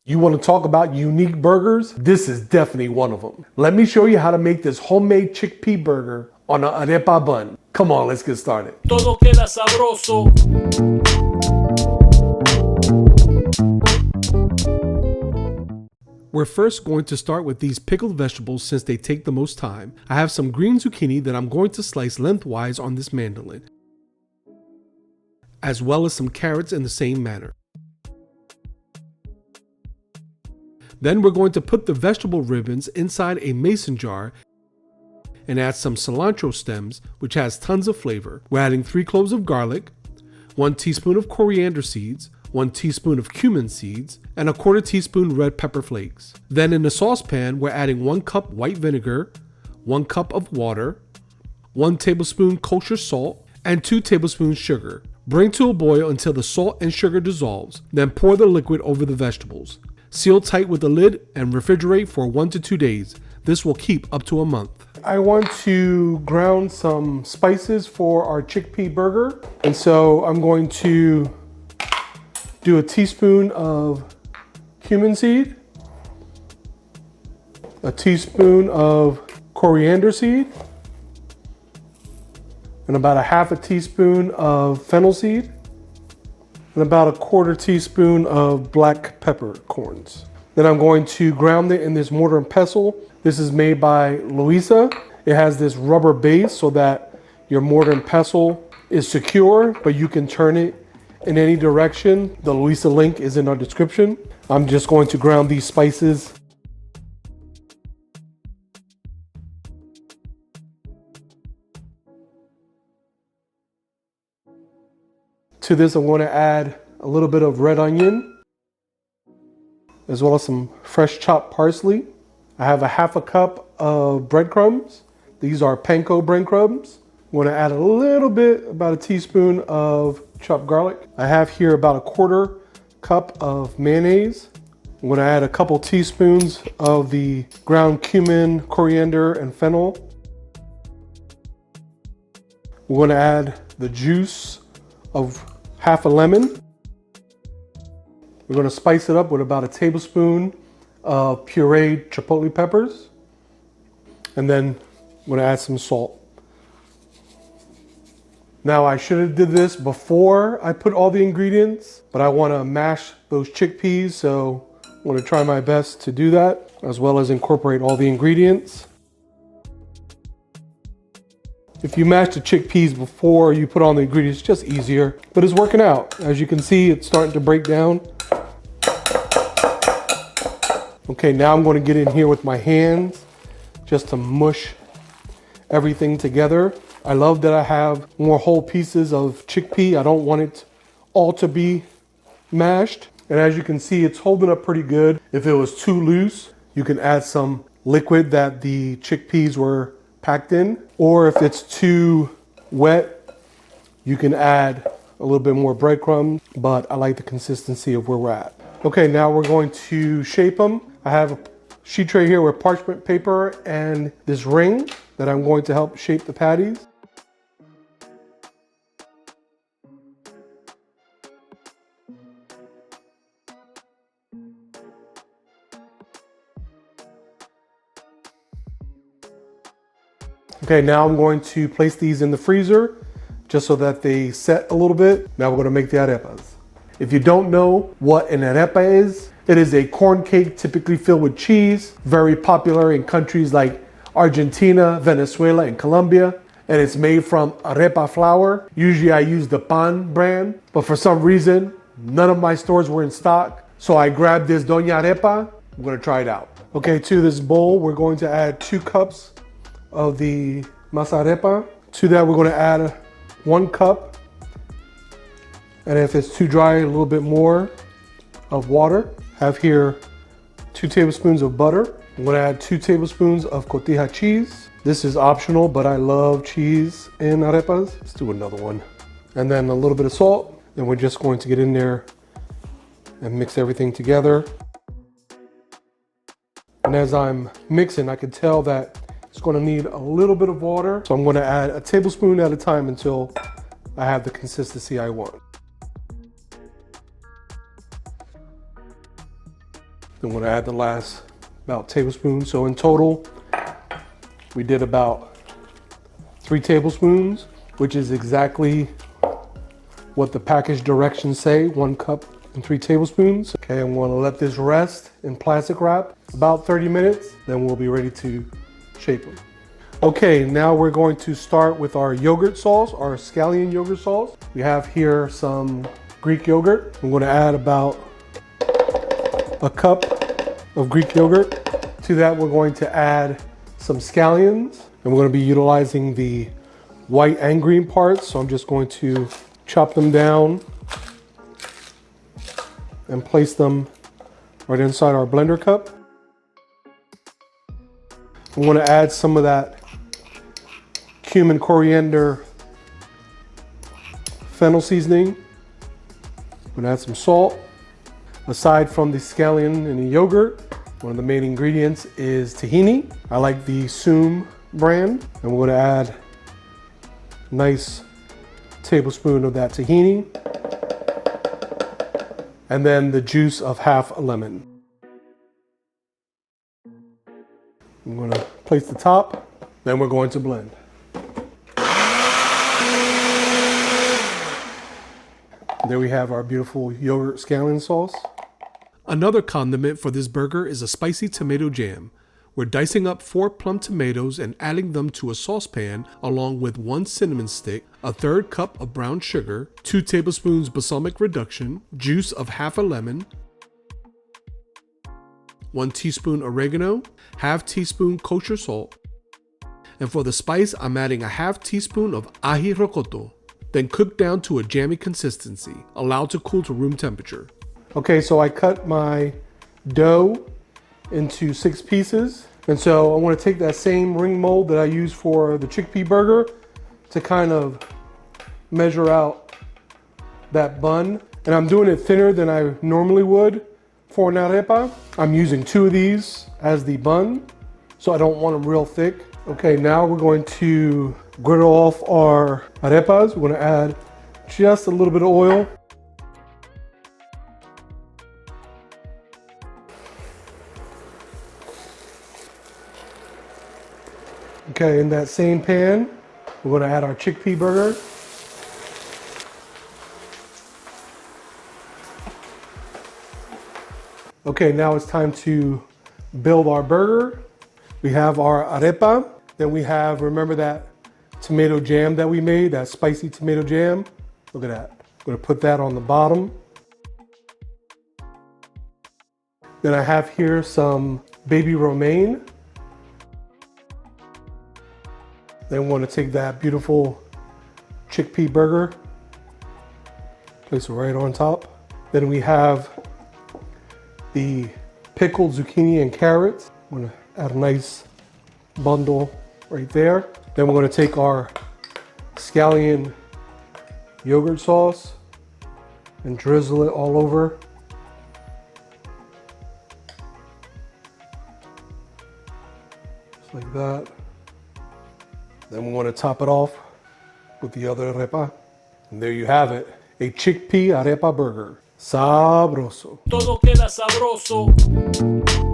You want to talk about unique burgers? This is definitely one of them. Let me show you how to make this homemade chickpea burger on an arepa bun. Come on, let's get started. Todo queda sabroso. We're first going to start with these pickled vegetables since they take the most time. I have some green zucchini that I'm going to slice lengthwise on this mandolin, as well as some carrots in the same manner. Then we're going to put the vegetable ribbons inside a mason jar and add some cilantro stems, which has tons of flavor. We're adding 3 cloves of garlic, 1 teaspoon of coriander seeds, 1 teaspoon of cumin seeds, and 1/4 teaspoon red pepper flakes. Then in a saucepan, we're adding 1 cup white vinegar, 1 cup of water, 1 tablespoon kosher salt, and 2 tablespoons sugar. Bring to a boil until the salt and sugar dissolves, then pour the liquid over the vegetables. Seal tight with the lid and refrigerate for 1 to 2 days. This will keep up to a month. I want to ground some spices for our chickpea burger. And so I'm going to do a teaspoon of cumin seed, a teaspoon of coriander seed, and about 1/2 teaspoon of fennel seed, and about 1/4 teaspoon of black peppercorns. Then I'm going to ground it in this mortar and pestle. This is made by Loisa. It has this rubber base so that your mortar and pestle is secure, but you can turn it in any direction. The Loisa link is in our description. I'm just going to ground these spices. To this, I'm going to add a little bit of red onion, as well as some fresh chopped parsley. I have 1/2 cup of breadcrumbs. These are panko breadcrumbs. I'm going to add a little bit, about a teaspoon of chopped garlic. I have here about 1/4 cup of mayonnaise. I'm going to add a couple teaspoons of the ground cumin, coriander, and fennel. We're going to add the juice of 1/2 lemon. We're going to spice it up with about 1 tablespoon of pureed chipotle peppers. And then I'm going to add some salt. Now I should have did this before I put all the ingredients, but I want to mash those chickpeas, so I'm going to try my best to do that, as well as incorporate all the ingredients. If you mash the chickpeas before you put on the ingredients, it's just easier, but it's working out. As you can see, it's starting to break down. Okay, now I'm going to get in here with my hands just to mush everything together. I love that I have more whole pieces of chickpea. I don't want it all to be mashed. And as you can see, it's holding up pretty good. If it was too loose, you can add some liquid that the chickpeas were packed in. Or if it's too wet, you can add a little bit more breadcrumbs, but I like the consistency of where we're at. Okay, now we're going to shape them. I have a sheet tray here with parchment paper and this ring that I'm going to help shape the patties. Okay, now I'm going to place these in the freezer just so that they set a little bit. Now we're going to make the arepas. If you don't know what an arepa is, it is a corn cake typically filled with cheese, very popular in countries like Argentina, Venezuela, and Colombia. And it's made from arepa flour. Usually I use the Pan brand, but for some reason, none of my stores were in stock. So I grabbed this Doña Arepa. I'm gonna try it out. Okay, to this bowl, we're going to add 2 cups of the masa arepa. To that, we're gonna add 1 cup. And if it's too dry, a little bit more of water. I have here 2 tablespoons of butter. I'm gonna add 2 tablespoons of cotija cheese. This is optional, but I love cheese in arepas. Let's do another one. And then a little bit of salt. Then we're just going to get in there and mix everything together. And as I'm mixing, I can tell that it's gonna need a little bit of water. So I'm gonna add a tablespoon at a time until I have the consistency I want. I'm gonna add the last about tablespoon. So in total, we did about 3 tablespoons, which is exactly what the package directions say, 1 cup and 3 tablespoons. Okay, I'm gonna let this rest in plastic wrap about 30 minutes, then we'll be ready to shape them. Okay, now we're going to start with our yogurt sauce, our scallion yogurt sauce. We have here some Greek yogurt. I'm gonna add about a cup of Greek yogurt. To that, we're going to add some scallions, and we're gonna be utilizing the white and green parts. So I'm just going to chop them down and place them right inside our blender cup. I'm gonna add some of that cumin, coriander, fennel seasoning. I'm gonna add some salt. Aside from the scallion and the yogurt, one of the main ingredients is tahini. I like the Soom brand, and we're gonna add a nice tablespoon of that tahini, and then the juice of half a lemon. I'm gonna place the top, then we're going to blend. There we have our beautiful yogurt scallion sauce. Another condiment for this burger is a spicy tomato jam. We're dicing up 4 plum tomatoes and adding them to a saucepan along with 1 cinnamon stick, a 1/3 cup of brown sugar, 2 tablespoons balsamic reduction, juice of half a lemon, 1 teaspoon oregano, 1/2 teaspoon kosher salt, and for the spice I'm adding a 1/2 teaspoon of ají rocoto. Then cook down to a jammy consistency, allowed to cool to room temperature. Okay, so I cut my dough into 6 pieces. And so I want to take that same ring mold that I use for the chickpea burger to kind of measure out that bun. And I'm doing it thinner than I normally would for an arepa. I'm using 2 of these as the bun, so I don't want them real thick. Okay, now we're going to griddle off our arepas. We're going to add just a little bit of oil. Okay, in that same pan, we're going to add our chickpea burger. Okay, now it's time to build our burger. We have our arepa. Then we have, remember that tomato jam that we made, that spicy tomato jam? Look at that. I'm gonna put that on the bottom. Then I have here some baby romaine. Then we want to take that beautiful chickpea burger, place it right on top. Then we have the pickled zucchini and carrots. I'm gonna add a nice bundle right there. Then we're gonna take our scallion yogurt sauce and drizzle it all over. Just like that. Then we want to top it off with the other arepa. And there you have it, a Chickpea Arepa Burger. Sabroso. Todo queda sabroso.